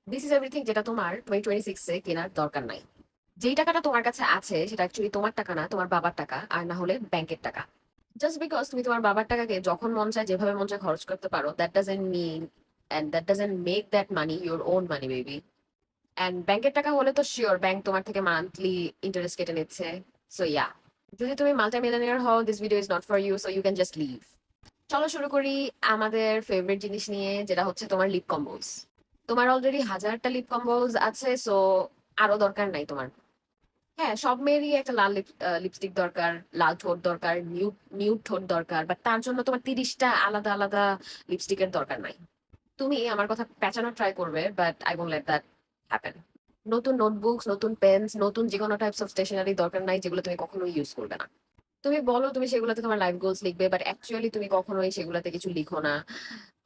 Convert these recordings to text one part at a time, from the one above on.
This is everything যেটা তোমার 2026 কেনার দরকার নাই। যেই টাকাটা তোমার কাছে আছে সেটা অ্যাকচুয়ালি তোমার টাকা না, তোমার বাবার টাকা, আর না হলে ব্যাংকের টাকা। জাস্ট বিকজ তুমি তোমার বাবার টাকাকে যখন মন চায় যেভাবে মন চায় খরচ করতে পারো, that doesn't mean and that doesn't make that money your own money baby. And ব্যাংকের টাকা হলে তো শিওর ব্যাংক তোমার থেকে মান্থলি ইন্টারেস্ট কেটে নিচ্ছে। সো ইয়া, যদি তুমি মাল্টি মিলিয়নিয়ার হও, this video is not for you, so you can just leave. চলো শুরু করি আমাদের ফেভারিট জিনিস নিয়ে, যেটা হচ্ছে তোমার লিপ কম্বোজ। তোমার অলরেডি হাজারটা লিপ কম্বোজ আছে, সো আরো দরকার নাই তোমার। হ্যাঁ, সব মেয়েরই একটা লাল লিপস্টিক দরকার, লাল ঠোঁট দরকার, নিউড নিউড ঠোঁট দরকার, বাট তার জন্য তোমার 30টা আলাদা আলাদা লিপস্টিকের দরকার নাই। তুমি আমার কথা পেঁচানোর ট্রাই করবে, but I won't let that happen. নতুন নোটবুকস, নতুন পেন্স, নতুন যে কোনো টাইপস অফ স্টেশনারি দরকার নাই যেগুলো তুমি কখনো ইউজ করবে না। তুমি বলো তুমি সেগুলোতে তোমার লাইফ গোলস লিখবে, বাট অ্যাকচুয়ালি তুমি কখনোই সেগুলোতে কিছু লিখো না।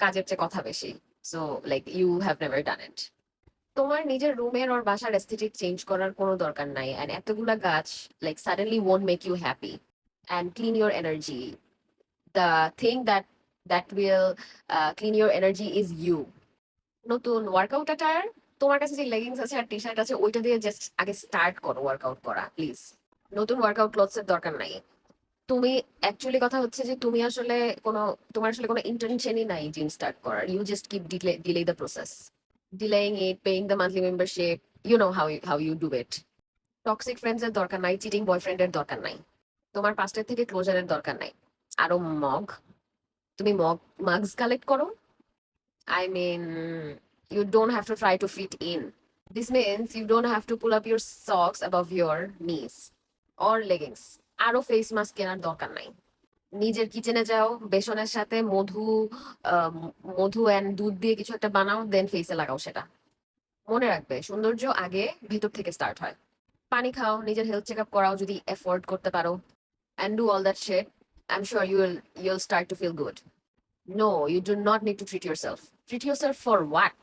কাজের চেয়ে কথা বেশি। So like you have never done it. তোমার নিজের রুমের ওর বাসার এস্থেটিক চেঞ্জ করার কোনো দরকার নাই, এন্ড এতগুলা গাছ like suddenly won't make you happy and clean your energy. The thing that will clean your energy is you. নতুন ওয়ার্কআউট অ্যাটায়ার, তোমার কাছে যে লেগিংস আছে আর টি শার্ট আছে ওইটা দিয়ে জাস্ট আগে স্টার্ট করো ওয়ার্কআউট করা প্লিজ। নতুন ওয়ার্কআউট ক্লথস এর দরকার নাই। তুমি অ্যাকচুয়ালি কথা হচ্ছে যে তুমি আসলে কোনো, তোমার আসলে কোনো ইন্টেনশনই নাই জিম স্টার্ট করার, you just keep delay the process, delaying it, paying the monthly membership, you know how you do it. Toxic friends এর দরকার নাই, চিটিং বয়ফ্রেন্ডের দরকার নাই, তোমার পাস্টের থেকে ক্লোজারের দরকার নাই। আরো মগ, তুমি মাগস কালেক্ট করো। I mean, you don't have to try to fit in. This means you don't have to pull up your socks above your knees or leggings. আরো ফেস মাস্ক কেনার দরকার নাই। নিজের কিচেনে যাও, বেসনের সাথে আহ, মধু এন্ড দুধ দিয়ে কিছু একটা বানাও, দেন ফেসে লাগাও সেটা। মনে রাখবে সৌন্দর্য আগে ভেতর থেকে স্টার্ট হয়। পানি খাও, নিজের হেলথ চেক আপ করাও যদি এফোর্ড করতে পারো, and do all that shit, I'm sure you'll start to feel good. No, you do not need to treat yourself. Treat yourself for what?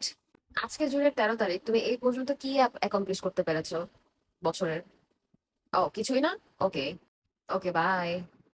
আজকে জুনের 13 তারিখ, তুমি এই পর্যন্ত কি অ্যাকমপ্লিশ করতে পেরেছো বছরের? ও কিছুই না। ওকে, ওকে, বাই।